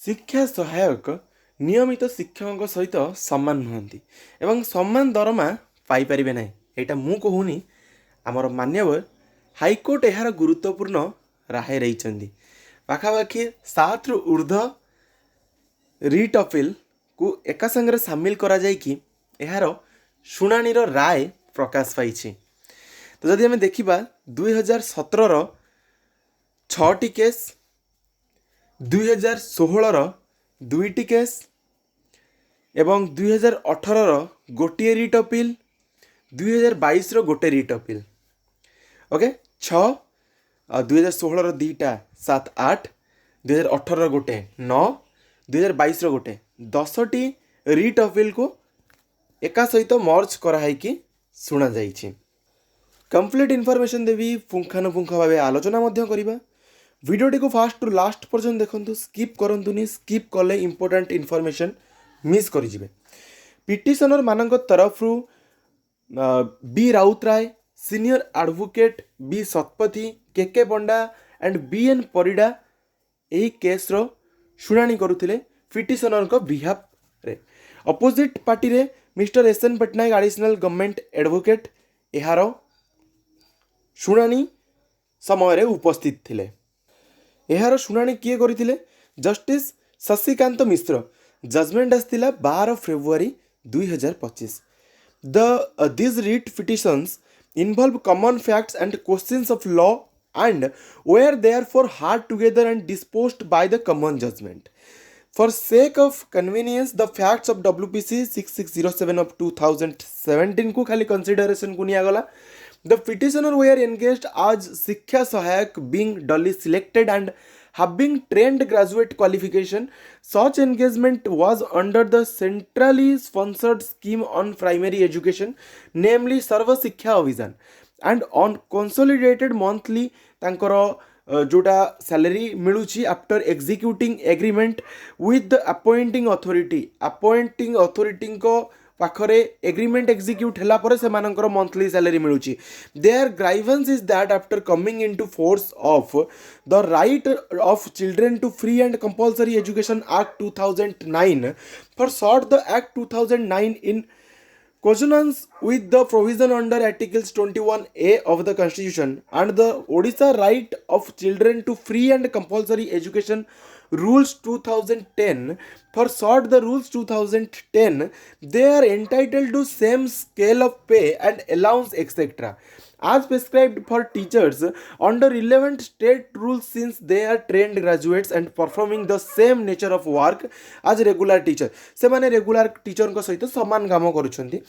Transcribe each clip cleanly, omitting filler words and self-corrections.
शिक्षा सहायक नियमित शिक्षकों सहित सम्मान नुहति एवं सम्मान दरमा पाइपर ना यहाँ मु कहूनी आमर मान्यवर हाइकोर्ट यार गुरुत्वपूर्ण राय रही पाखापाखि 7 रु ऊर्ध्व रिट अपिल को एका संगे सामिल करा जाइकी यार शुणाणीर राय प्रकाश पाई। तो जदि आम देखा 2017 6टी केस 2016 2टी केस एवं 2018 गोटे रिट अपिल 2022 गोटे रिट अपिल ओके 6 2016 2टा 7 8 2018 गोटे 9 2022 गोटे 10टी रिट अपिल को एका सहित मर्ज कराई शुणा जाइछि। कंप्लीट इनफॉरमेशन देवी पुंखानुपुंख भाव आलोचना करवा। वीडियोटी को फास्ट टू लास्ट पर्यंत देखंतु, स्किप करंतुनी, स्किप कले इंपोर्टेंट इनफॉरमेशन मिस करिजिबे। पिटिशनर मानक तरफ B Routray, senior advocate B Satapathy, K Panda and B N Parida यही केस रो शुणाणी करुथिले पिटिशनर को बिहाफ रे। अपोजिट पार्टी रे Mr S N Patnaik additional government advocate यार शुणाणी समय रे उपस्थित थिले। यार शुणाणी किए करथिले? जस्टिस शशिकांत मिश्र। जजमेंट आसथिला 12 February 2025। These writ petitions involve common facts and questions of law and were therefore heard together and disposed by the common judgment. For sake of convenience, the facts of WPC 6607 of 2017 को खाली consideration को निया गला। The petitioner were engaged as शिक्षा सहायक being duly selected and having trained graduate qualification. Such engagement was under the centrally sponsored scheme on primary education, namely Sarva Shiksha Abhiyan, and on consolidated monthly तांकर जोटा salary मिलूची after executing agreement with the appointing authority को पाखरे agreement execute होला पर से मानकर monthly salary मिलूची। Their grievance is that after coming into force of the right of children to free and compulsory education act 2009 for short the act 2009 in consonance with the provision under Articles 21A of the Constitution and the Odisha Right of Children to Free and Compulsory Education Rules 2010 for short the Rules 2010, they are entitled to same scale of pay and allowance etc. as prescribed for teachers under relevant state rules since they are trained graduates and performing the same nature of work as regular teacher. से माने regular teacher को सहित समान काम करुछंती।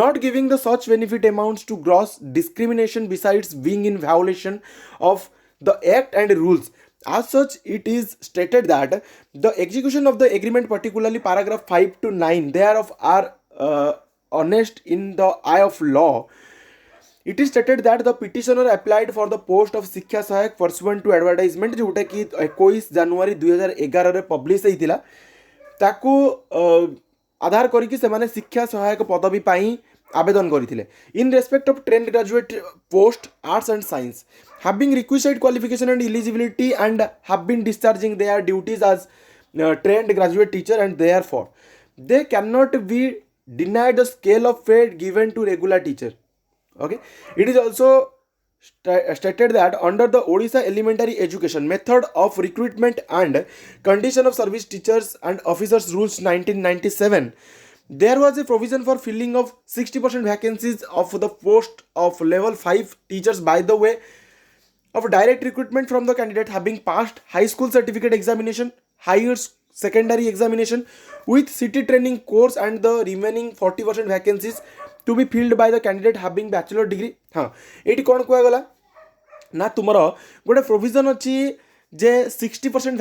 Not giving the such benefit amounts to gross discrimination besides being in violation of the act and rules. As such, it is stated that the execution of the agreement, particularly paragraph 5 to 9 thereof, are honest in the eye of law. It is stated that the petitioner applied for the post of शिक्षा सहायक pursuant to advertisement जोटा कि 21 जनवरी 2011 रे publish होइतिला। ताकू आधार करिकि से माने शिक्षा सहायक पदवी पाई आवेदन करिथिले। In respect of trained graduate post arts and science having requisite qualification and eligibility and have been discharging their duties as trained graduate teacher, and therefore they cannot be denied the scale of pay given to regular teacher. Okay, it is also stated that under the Odisha Elementary Education Method of Recruitment and Condition of Service Teachers and Officers Rules 1997, there was a provision for filling of 60% vacancies of the post of level 5 teachers by the way of direct recruitment from the candidate having passed high school certificate examination, higher secondary examination with city training course, and the remaining 40% vacancies to be filled by the candidate having bachelor degree. हाँ ये कौन कह गला ना तुमर गोटे provision अच्छी जे 60%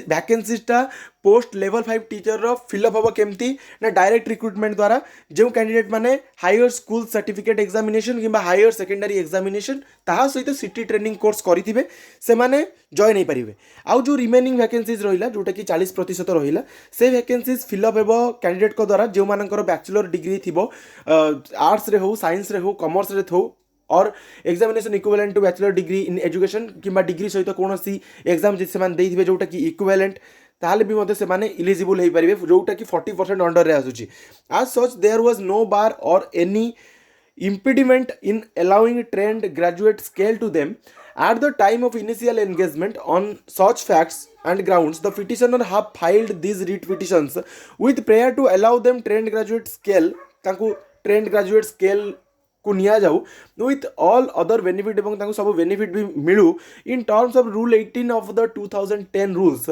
वैकेंसीटा पोस्ट लेवल 5 टीचर फिलअप हम केमती ना डायरेक्ट रिक्रुटमेंट द्वारा जो कैंडिडेट माने हायर स्कूल सर्टिफिकेट एग्जामिनेशन किंबा हायर सेकेंडरी एग्जामिनेशन ताहा सहित सिटी ट्रेनिंग कोर्स करिथिबे से माने जॉइन हो पारिबे। आउ जो रिमेनिंग वैकेंसीज रहिला जोटा कि 40% रहिला से वैकेंसीज फिलअप हेबो कैंडिडेट को द्वारा जो मानकर बैचलर डिग्री थिबो आर्ट्स रे हो, साइंस रे हो, कॉमर्स रे हो और examination equivalent to bachelor degree in education कि डिग्री सहित कौन सी एग्जाम से जोटा कि इक्विवेलेंट ताहले भी मते सेमाने इलिजिबल हो पारे जोटा कि 40% अंडर रे आसुची आज सच देयर वाज नो बार और any impediment in allowing trained graduate scale to them at the time of initial engagement. On such facts and grounds the petitioner have filed these writ petitions with prayer to allow them trained graduate scale तांकु trained graduate scale को निया जाऊ with all other benefit एवं तांकु सब benefit भी मिलू in terms of rule 18 of the 2010 rules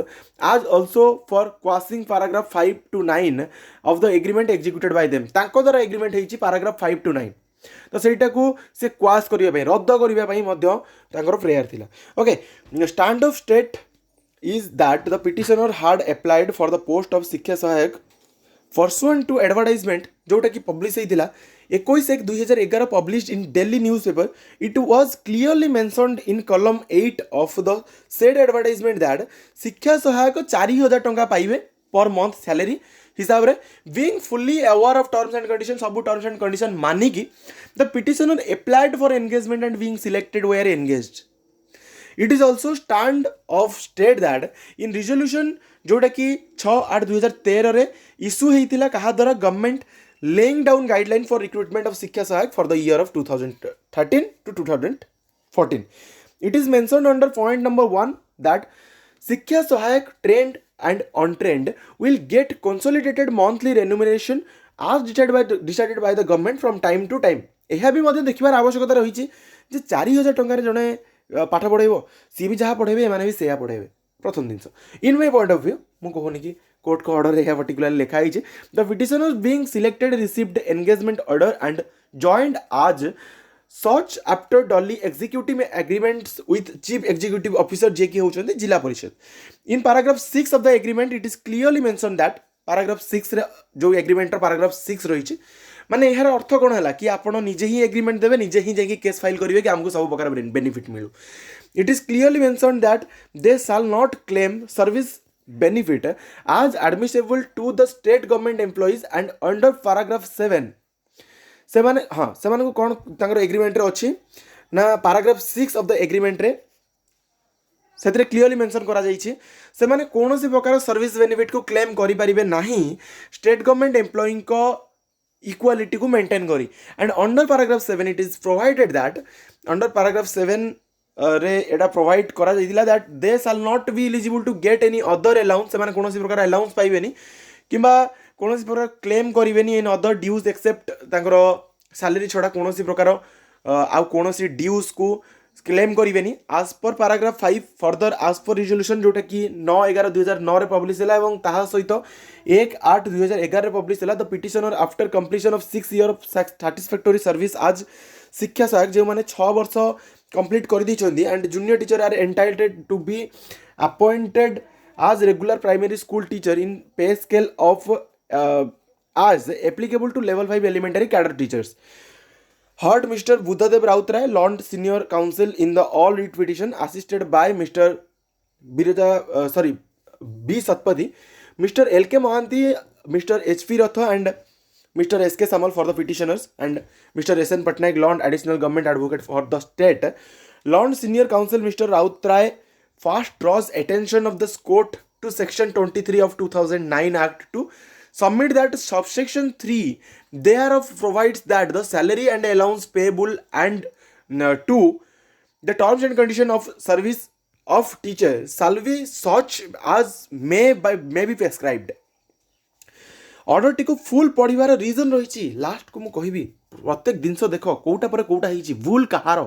as also for quashing paragraph 5 to 9 of the agreement executed by them तांको द्वारा agreement हेची paragraph 5 to 9 तो ସେଇଟାକୁ ସେ କ୍ୱାସ୍ କରିବା ପାଇଁ ରଦ୍ଦ କରିବା ପାଇଁ ମଧ୍ୟ ତାଙ୍କର ପ୍ରେୟାର ଥିଲା okay stand of state is that the petitioner had applied for the post of Shiksha Sahayak pursuant to advertisement ଯେଉଁଟାକି ପବ୍ଲିଶ ହେଇଥିଲା 21/1/2011 published in daily newspaper it was clearly mentioned in column 8 of the said advertisement that Shiksha Sahayak 4,000 ଟଙ୍କା ପାଇବେ per month salary हिसाब रे being fully aware of terms and condition सब terms and condition मानिकी the petitioner applied for engagement and being selected were engaged it is also stand of state that in resolution जोटा कि 6/8/2013 रे issue होता क्या द्वारा government laying down guideline for recruitment of Shiksha Sahayak for the year of 2013 to 2014 it is mentioned under point number 1 that Shiksha Sahayak trend and untrained will get consolidated monthly remuneration as decided by the government from time to time यह भी मध्य देखिबार आवश्यकता रही जे 4,000 टंकार जड़े पाठ पढ़ेब सी भी जहाँ पढ़ेबे एमाने भी सेया पढ़ेबे प्रथम जिनस in my point of view मु कहूनी कि कोर्ट को ऑर्डर यह पर्टिकुलर लिखा है the petitioner being selected received engagement order and joined आज such after Dolly executive agreements with chief executive officer JK होचंदी जिला परिषद in paragraph 6 of the agreement it is clearly mentioned that paragraph 6 रे जो agreement रो paragraph 6 रही माने यार अर्थ कोन हला कि आपण निजे ही एग्रीमेंट देबे निजे ही जाके केस फाइल करिवे कि हमको सब प्रकार बेनिफिट मिलू it is clearly mentioned that they shall not claim service benefit as admissible to the state government employees and under paragraph 7 से माने हाँ से माने को कौन तांगर एग्रीमेंट रे अछि ना पैराग्राफ 6 ऑफ द एग्रीमेंट रे सेतरे क्लियरली मेंशन करा जाई छी से माने कोनोसी प्रकार सर्विस बेनिफिट को क्लेम करि परिबे नाही स्टेट गवर्नमेंट एम्प्लॉयी को इक्वालिटी को मेंटेन करी and under paragraph 7 it is provided that under paragraph 7 रे एटा प्रोवाइड करा जाइदिला that they shall not be eligible to get any other allowance से माने कोनोसी प्रकार अलाउंस पाइबेनी किंबा कौन प्रकार क्लेम करेंगे in other dues except salary छड़ा कौन प्रकार आउ कौन ड्यूज को क्लेम करेंगे आज पर पैराग्राफ 5 फर्दर आज पर रिजोल्यूशन जोटा कि 9/11/2009 पब्लिश है सहित 1/8/2011 पब्लिश है the petitioner after completion of 6 years of satisfactory service आज शिक्षा सहायक जो मैंने 6 वर्ष कंप्लीट कर दी and junior teacher are entitled to be appointed as regular primary school teacher in pay scale of as applicable to level 5 elementary cadre teachers. Heard Mr. Buddhadev Rautray, Lord Senior Counsel in the all writ petition, assisted by Mr. B. Satpathy, Mr. L.K. Mohanty, Mr. H.P. Ratha and Mr. S.K. Samal for the petitioners and Mr. S.N. Patnaik, Lord Additional Government Advocate for the state. Lord Senior Counsel Mr. Rautray first draws attention of this court to section 23 of 2009 Act to submit that subsection 3 thereof provides that the salary and allowance payable and to the terms and condition of service of teacher shall be such as may be prescribed. Order T को full पढ़िबार reason रही last को मु कहबी प्रत्येक जिनस देख कोटा पर कोटा होईची भूल कहार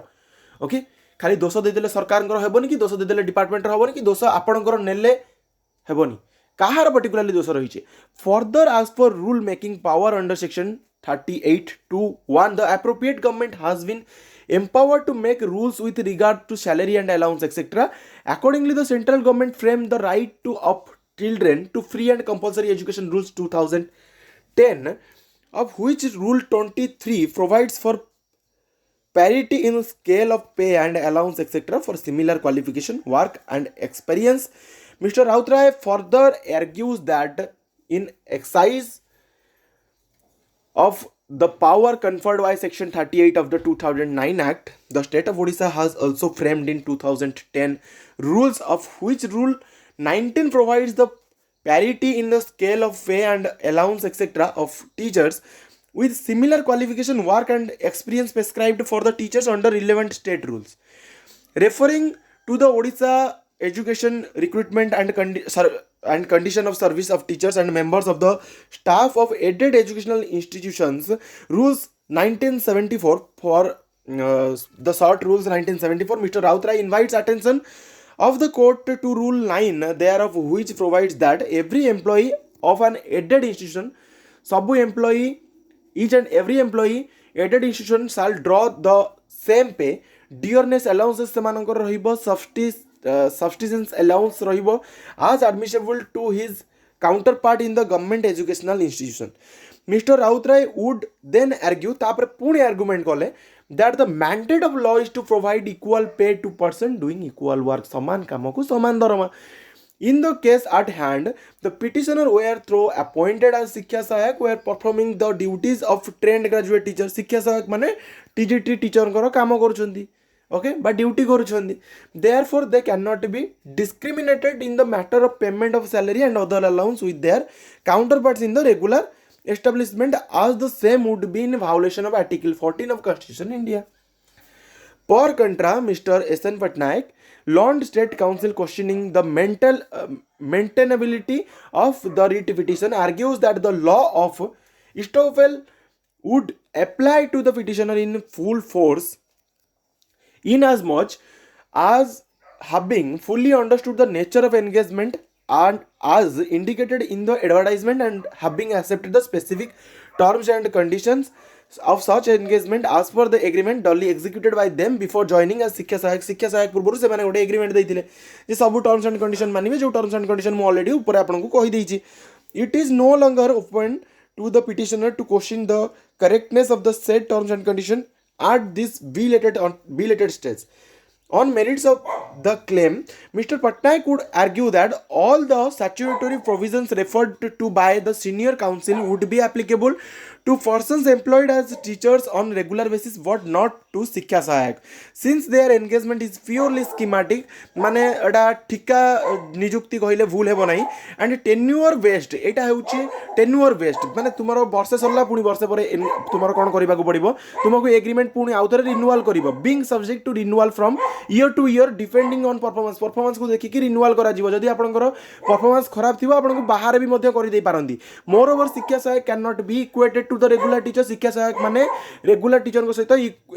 okay खाली दोष देदेले सरकार हेबनी कि दोष देदेले डिपार्टमेंट हेबनी कि दोष आपणकर नेले हेबनी कहार पर्टिकुलरली दोष रही फर्दर आज पर rule making power under section 38(2)(1 the appropriate government has been empowered to make rules with regard to salary and allowance etc. Accordingly the central government framed the right to of children to free and compulsory education rules 2010 of which rule 23 provides for parity in scale of pay and allowance etc. for similar qualification, work and experience. Mr. Rautray further argues that in exercise of the power conferred by section 38 of the 2009 Act, the state of Odisha has also framed in 2010 rules of which rule 19 provides the parity in the scale of pay and allowance etc. of teachers with similar qualification, work and experience prescribed for the teachers under relevant state rules. Referring to the Odisha Education Recruitment and Condition of Service of Teachers and Members of the Staff of Aided Educational Institutions, Rules 1974 for the short Rules 1974, Mr. Rautrai invites attention of the court to Rule 9 thereof, which provides that every employee of an aided institution, each and every employee aided institution shall draw the same pay, dearness allowances semanଙ୍କର ରହିବ, subsistence allowance ରହିବ as admissible to his counterpart in the government educational institution. Mr. Rautrai would then argue, तापर पुणी argument कले, that the mandate of law is to provide equal pay to person doing equal work, समान कामको समान दरमा. In the case at hand, the petitioner were through appointed as Shiksha Sahayak were performing the duties of trained graduate teacher. Shiksha Sahayak माने TGT teacher करो काम करुछंदी, okay, but duty करुछंदी. Therefore, they cannot be discriminated in the matter of payment of salary and other allowance with their counterparts in the regular establishment, as the same would be in violation of Article 14 of Constitution India. Per contra, Mr. S.N. Patnaik, Lord State Council questioning the maintainability of the writ petition, argues that the law of Estoppel would apply to the petitioner in full force inasmuch as having fully understood the nature of engagement and as indicated in the advertisement and having accepted the specific terms and conditions of such engagement as per the agreement duly executed by them before joining as Shiksha Sahayak पूर्व से मैंने गोटे agreement देइथिले जे सब terms and condition मानिबे, जो terms and condition मु already ऊपर आपनको कहि देइछि. It is no longer open to the petitioner to question the correctness of the said terms and condition at this belated stage. On merits of the claim, Mr. Patnaik would argue that all the statutory provisions referred to by the senior counsel would be applicable to persons employed as teachers on regular basis but not to Shiksha Sahayak. Since their engagement is purely schematic, माने एटा ठिका नियुक्ति कहिले भूल हेबो नाही, and tenure based, Etah हेउची tenure based, माने तुमरो वर्ष सरला पुनी वर्ष परे तुमरो कोन करिबा को पड़िबो, तुमको एग्रीमेंट पुनी आउथरे रिन्यूअल करिबो, being subject to renewal from year to year depending on performance को देखि कि रिन्यूअल करा जीवो. जदि आपनकर परफॉर्मेंस खराब थिबो आपनको बाहर भी मध्य करि दे पारंदी. Moreover, Shiksha Sahayak cannot be equated to the regular teacher. Shiksha Sahayak माने regular teacher को सहित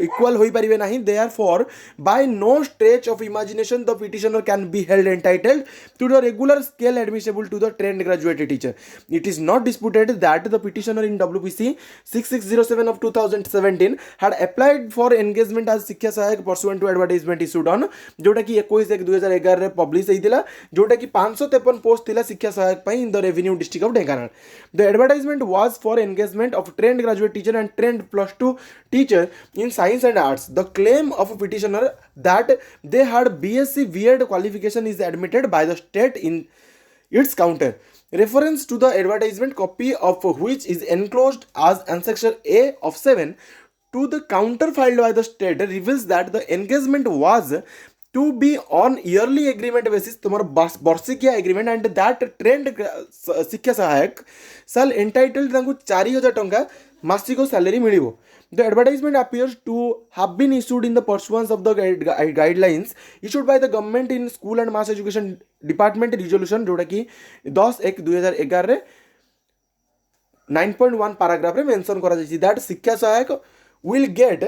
equal होई परिबे नाही. Therefore, by no stretch of imagination the petitioner can be held entitled to the regular scale admissible to the trained graduate teacher. It is not disputed that the petitioner in WPC 6607 of 2017 had applied for engagement as Shiksha Sahayak pursuant to advertisement issued on, जोटा कि 21/1/2011 रे publish हेइतिला, जोटा कि 553 post थिला शिक्षा सहायक पई in the revenue district of Dhenkanal. The advertisement was for engagement of trained graduate teacher and trend +2 teacher in science and arts. The claim of petitioner that they had BSc B.Ed qualification is admitted by the state in its counter. Reference to the advertisement, copy of which is enclosed as Annexure A of 7 to the counter filed by the state, reveals that the engagement was to be on yearly agreement basis, तुम्हारा वर्षिकिया agreement, and that trained शिक्षा सहायक shall entitled तांको 4000 टंका मासिक salary मिलिबो. The advertisement appears to have been issued in the pursuance of the guidelines issued by the government in school and mass education department resolution, जोटा कि 10/1/2011 रे 9.1 paragraph रे mention करा जायछि that शिक्षा सहायक will get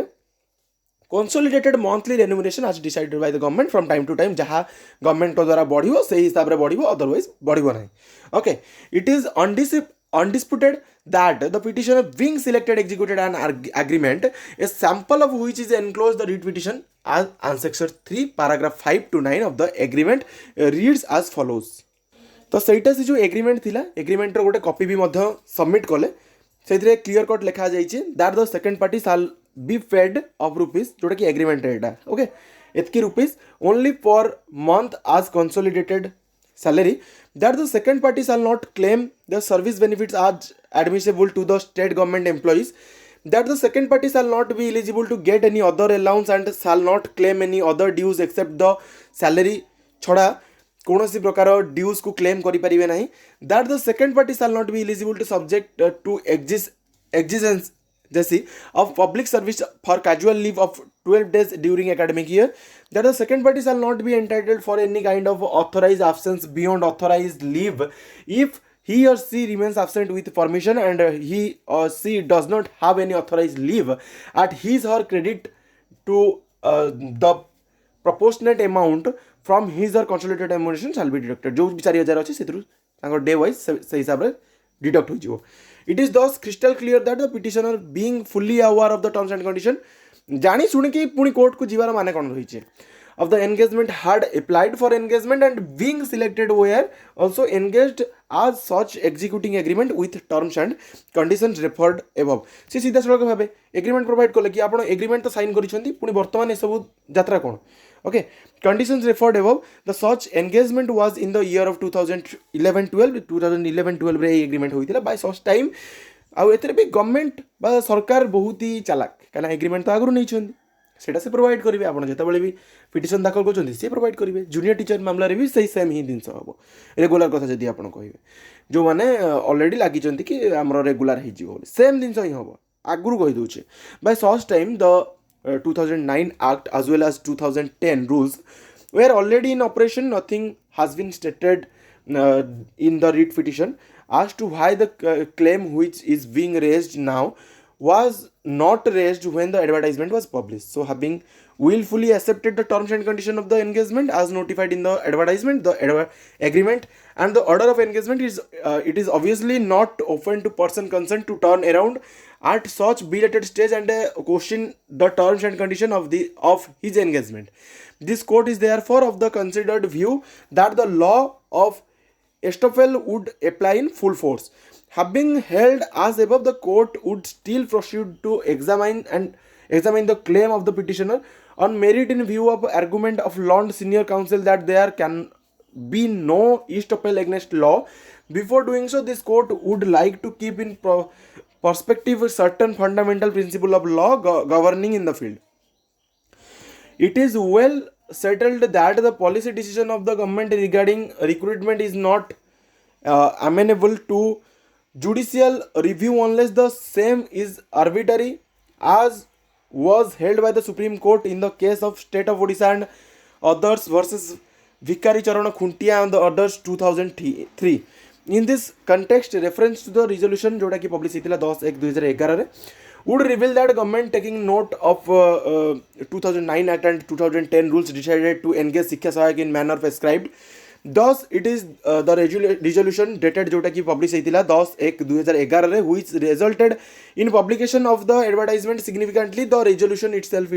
consolidated monthly remuneration as decided by the government from time to time. जहाँ government को द्वारा बढ़िबो से हिसाब रे बढ़िबो, otherwise बढ़िबो नहीं. Okay, it is undisputed that the petitioner being selected executed an agreement, a sample of which is enclosed the writ petition as Annexure 3 paragraph 5 to 9 of the agreement reads as follows. तो सेटा से जो agreement थिला, agreement रो गोटे copy भी मध्य submit कले, सेथिरे clear cut लिखा जाइछि that the second party shall be paid of rupees, जोटा कि एग्रीमेंट रेटा. ओके, एतकी rupees only for month as consolidated salary, that the second party shall not claim the service benefits as admissible to the state government employees, that the second party shall not be eligible to get any other allowance and shall not claim any other dues except the salary छोड़ा कौन प्रकार dues को claim करें ना that the second party shall not be eligible to subject to exigencies जैसी of public service for casual leave of 12 days during academic year, that the second party shall not be entitled for any kind of authorized absence beyond authorized leave if he or she remains absent with permission and he or she does not have any authorized leave at his or credit to the proportionate amount from his or consolidated remuneration shall be deducted. जो 4000 अच्छे से day wise से हिसाब से deduct हो. It is thus crystal clear that the petitioner being fully aware of the terms and condition जानी सुन के पुणी कोर्ट को जीवार माने कौन रही of the engagement had applied for engagement and being selected were also engaged as such executing agreement with terms and conditions referred above. से सीधा सड़क भावे एग्रीमेंट प्रोवाइड कले कि आपण एग्रीमेंट तो साइन करिसेंती पुणी वर्तमान ए सब यात्रा कोन. Okay, conditions referred above, the such engagement was in the year of 2011-12 2011-12 रे एग्रीमेंट होइतिला by such time. आउ एतरे भी गवर्नमेंट बा सरकार बहुत ही चालाक काना एग्रीमेंट तो आगु नै छन सेटा से प्रोवाइड करिवे. आपण जेता बेले भी पिटिशन दाखल करछन से प्रोवाइड करिवे. जूनियर टीचर मामला रे भी सही सेम ही दिन हबो रेगुलर कथा जदी आपण कहिवे जो माने ऑलरेडी लागि छन कि हमरो रेगुलर हि जिवो सेम दिन ही हबो आगु कहि दोछे. by such time the 2009 Act as well as 2010 rules were already in operation. Nothing has been stated in the writ petition as to why the claim which is being raised now was not raised when the advertisement was published. So having willfully accepted the terms and condition of the engagement as notified in the advertisement, the agreement and the order of engagement is it is obviously not open to person concerned to turn around at such belated stage and question the terms and condition of his engagement. This court is therefore of the considered view that the law of estoppel would apply in full force. Having held as above, the court would still proceed to examine the claim of the petitioner on merit in view of argument of learned senior counsel that there can be no estoppel against law. Before doing so, this court would like to keep in perspective certain fundamental principle of law governing in the field. It is well settled that the policy decision of the government regarding recruitment is not amenable to judicial review unless the same is arbitrary, as was held by the Supreme Court in the case of State of Odisha and others versus Vikari Charana Khuntia and the others 2003. In this context, reference to the resolution जोटा कि publish होता 10/1/2011 would reveal that government taking note of 2009 Act and 2010 rules decided to engage शिक्षा सहायक in manner prescribed. Thus, it is the resolution dated जोटा कि publish होता 10/1/2011 which resulted in publication of the advertisement. Significantly, the resolution itself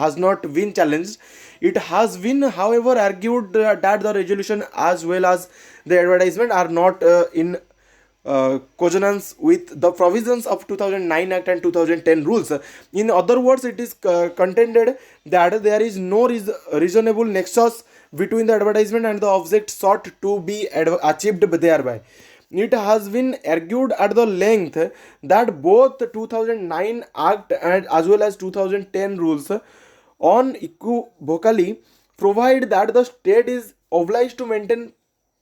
has not been challenged. It has been, however, argued that the resolution as well as the advertisement are not in consonance with the provisions of 2009 Act and 2010 rules. In other words, it is contended that there is no reasonable nexus between the advertisement and the object sought to be achieved thereby. It has been argued at the length that both 2009 Act and as well as 2010 rules unequivocally provide that the state is obliged to maintain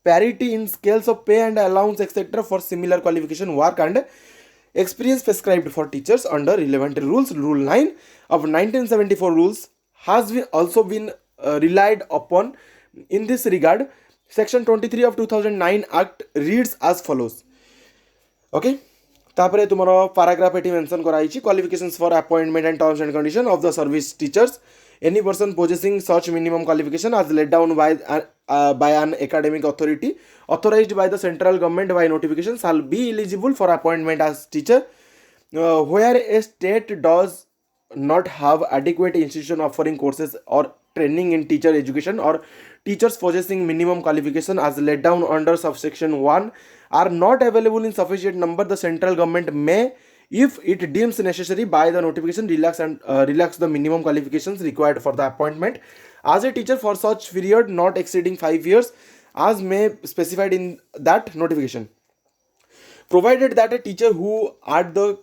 parity in scales of pay and allowance etc. for similar qualification work and experience prescribed for teachers under relevant rules. Rule 9 of 1974 rules has also been relied upon in this regard. Section 23 of 2009 Act reads as follows. Okay, तापरे तुम्हारा paragraph एटी mention कराइछि qualifications for appointment and terms and condition of the service teachers. Any person possessing such minimum qualification as laid down by an academic authority authorized by the central government by notification shall be eligible for appointment as teacher. Where a state does not have adequate institution offering courses or training in teacher education or teachers possessing minimum qualification as laid down under subsection 1 are not available in sufficient number, the central government may, if it deems necessary by the notification, relax the minimum qualifications required for the appointment as a teacher for such period not exceeding 5 years as may specified in that notification, provided that a teacher who at the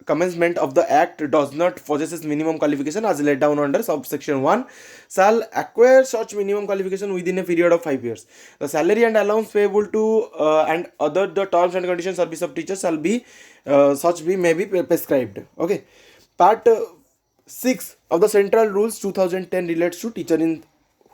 commencement of the act does not possesses minimum qualification as laid down under subsection 1 shall acquire such minimum qualification within a period of 5 years. The salary and allowance payable to and other the terms and conditions service of teachers shall be such be may be prescribed. Okay, part 6 of the central rules 2010 relates to teacher, in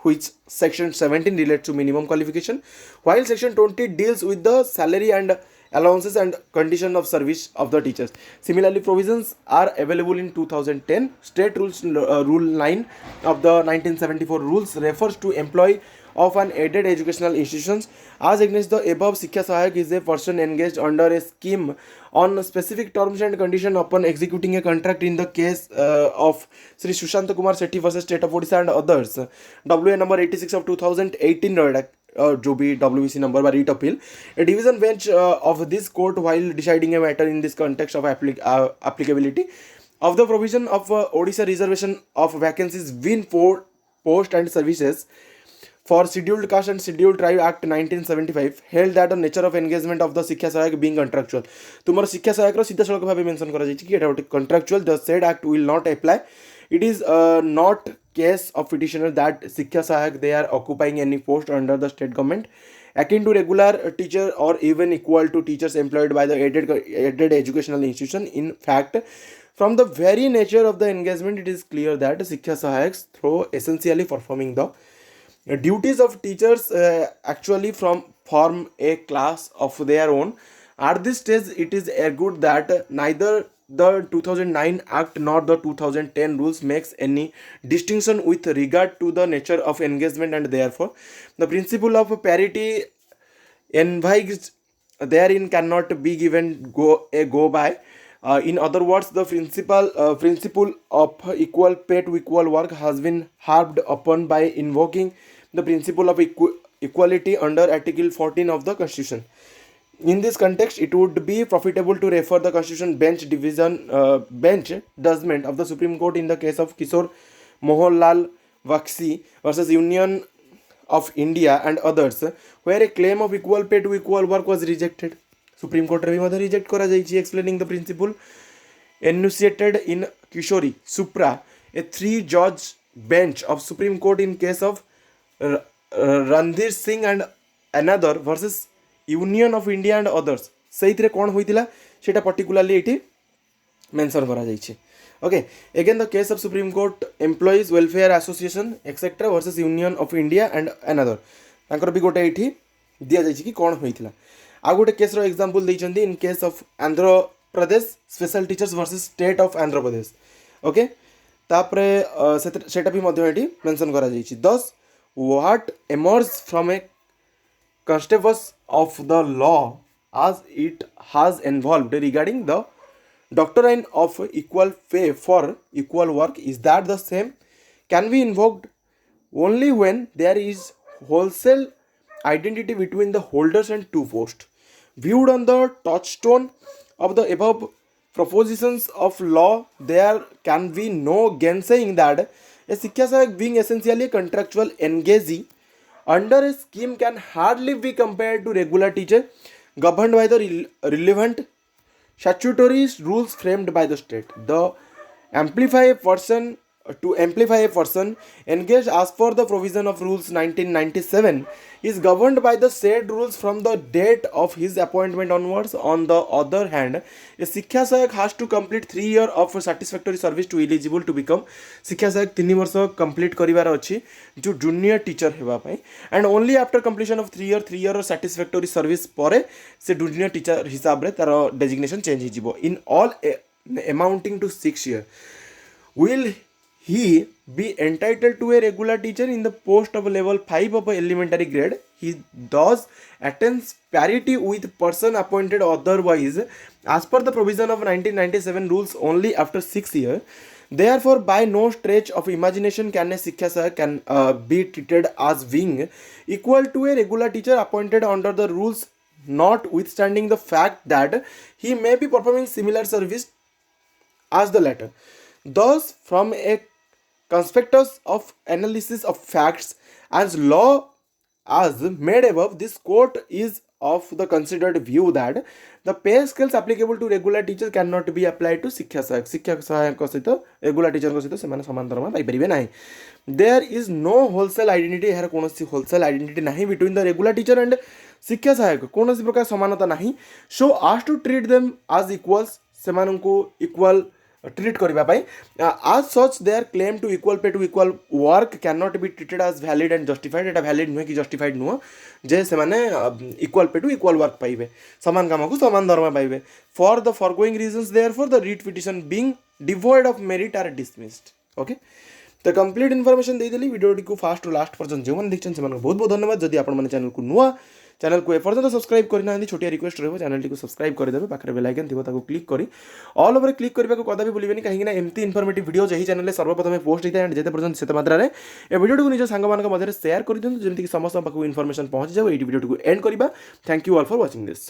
which section 17 relates to minimum qualification, while section 20 deals with the salary and allowances and condition of service of the teachers. Similarly, provisions are available in 2010 state rules. Rule 9 of the 1974 rules refers to employee of an aided educational institutions. As against the above, Shiksha Sahayak is a person engaged under a scheme on specific terms and condition upon executing a contract in the case of Sri Sushant Kumar Sethi versus State of Odisha and others, WA number 86 of 2018 जो भी WBC number by writ appeal. A division bench of this court, while deciding a matter in this context of applicability of the provision of Odisha reservation of vacancies within post and services for Scheduled Caste and Scheduled Tribe Act 1975, held that the nature of engagement of the Shiksha Sahayak being contractual. तुमर शिक्षा सहायक रो सीधा सड़क भाव mention करा जायछि कि एटा गोटे contractual, the said act will not apply. It is not case of petitioner that Shiksha Sahayak they are occupying any post under the state government akin to regular teacher or even equal to teachers employed by the aided educational institution. In fact, from the very nature of the engagement, it is clear that Shiksha Sahayaks, through essentially performing the duties of teachers, actually form a class of their own. At this stage, it is argued that neither the 2009 Act nor the 2010 rules makes any distinction with regard to the nature of engagement, and therefore the principle of parity envisaged therein cannot be given go by. In other words, the principle of equal pay to equal work has been harped upon by invoking the principle of equality under Article 14 of the Constitution. In this context, it would be profitable to refer the Constitution bench judgment of the Supreme Court in the case of Kishore Mohanlal Bakshi versus Union of India and others, where a claim of equal pay to equal work was rejected. Supreme Court रे भी मध्य reject करा जाइछि, explaining the principle enunciated in Kishori Supra, a 3-judge bench of Supreme Court in case of Randhir Singh and another versus Union of India and others. ସେଇଥିରେ କ'ଣ ହୋଇଥିଲା ସେଇଟା particularly ଏଠି mention करा जाइछि. Okay, again the case of Supreme Court Employees Welfare Association etc versus Union of India and another, ତାଙ୍କର ବି ଗୋଟେ ଏଠି दिया जाइछि कि କ'ଣ ହୋଇଥିଲା. ଆଉ ଗୋଟେ କେସ୍ର ଏକ୍ଜାମ୍ପଲ୍ ଦେଇଛନ୍ତି in case of Andhra Pradesh Special Teachers versus State of Andhra Pradesh. Okay, तापरे सेटा भी ମଧ୍ୟ ଏଠି मेंशन करा जाइछि. Thus, what emerges from a constance of the law as it has involved regarding the doctrine of equal pay for equal work is that the same can be invoked only when there is wholesale identity between the holders and two posts. Viewed on the touchstone of the above propositions of law, there can be no gainsaying that a Shiksha Sahayak, being essentially a contractual engagee under a scheme, can hardly be compared to regular teacher governed by the relevant statutory rules framed by the state. To amplify a person engaged as per the provision of rules 1997 is governed by the said rules from the date of his appointment onwards. On the other hand, a Shiksha Sahayak has to complete 3 years of satisfactory service to eligible to become Shiksha Sahayak. 3 वर्ष complete करिवार अछि जो junior teacher हेबा पई, and only after completion of 3 year satisfactory service परे से junior teacher हिसाब रे तार designation change हि जिवो. In all amounting to 6 years, will he be entitled to a regular teacher in the post of level 5 of elementary grade. He thus attains parity with person appointed otherwise as per the provision of 1997 rules only after 6 years. Therefore, by no stretch of imagination can a Shiksha Sahayak be treated as being equal to a regular teacher appointed under the rules, notwithstanding the fact that he may be performing similar service as the latter. Thus, from a conspectus of analysis of facts as law as made above, this court is of the considered view that the pay scales applicable to regular teachers cannot be applied to शिक्षा सहायक सहित regular teacher सहित से समान दरमा पाइपर ना there is no wholesale identity यार कौन होलसेल आइडेंटिटी ना between the regular teacher and Shiksha Sahayak कौन प्रकार समानता ना so as to treat them as equals से इक्वल ट्रीट करने as such their claim to equal pay to equal work can not be treated as valid and justified एटा valid नुहे कि justified नुह जे से माने equal pay to equal work पाइबे समान काम को समान दरमा पाइबे for the foregoing reasons therefore the writ petition being devoid of merit are dismissed okay तो कंप्लीट इनफॉरमेशन देदेली वीडियो को फास्ट टू लास्ट पर्यंत जो मैंने देखते हैं बहुत बहुत धन्यवाद जदि आपण मैंने चैनल को नुआ चैनल को एपर्यंत सब्सक्राइब करना छोटिया रिक्वेस्ट रही चैनल को सब्सक्राइब करदेवे पाखे बेल आइकन थी क्लिक करी ऑल ओवर क्लिक करने को कदा भी भूलिबेनी कहीं एमती इनफॉर्मेटिव वीडियो यही चैनल सर्वप्रथम पोस्ट होता है जिते पर्यंत से मात्रा में ए वीडियो को निज सांग मध्य शेयर कर दिखाँ जमीक समस्त पाखक इनफॉरमेशन पहुँच जाए ये वीडियो को एंड करवा thank you all for watching this.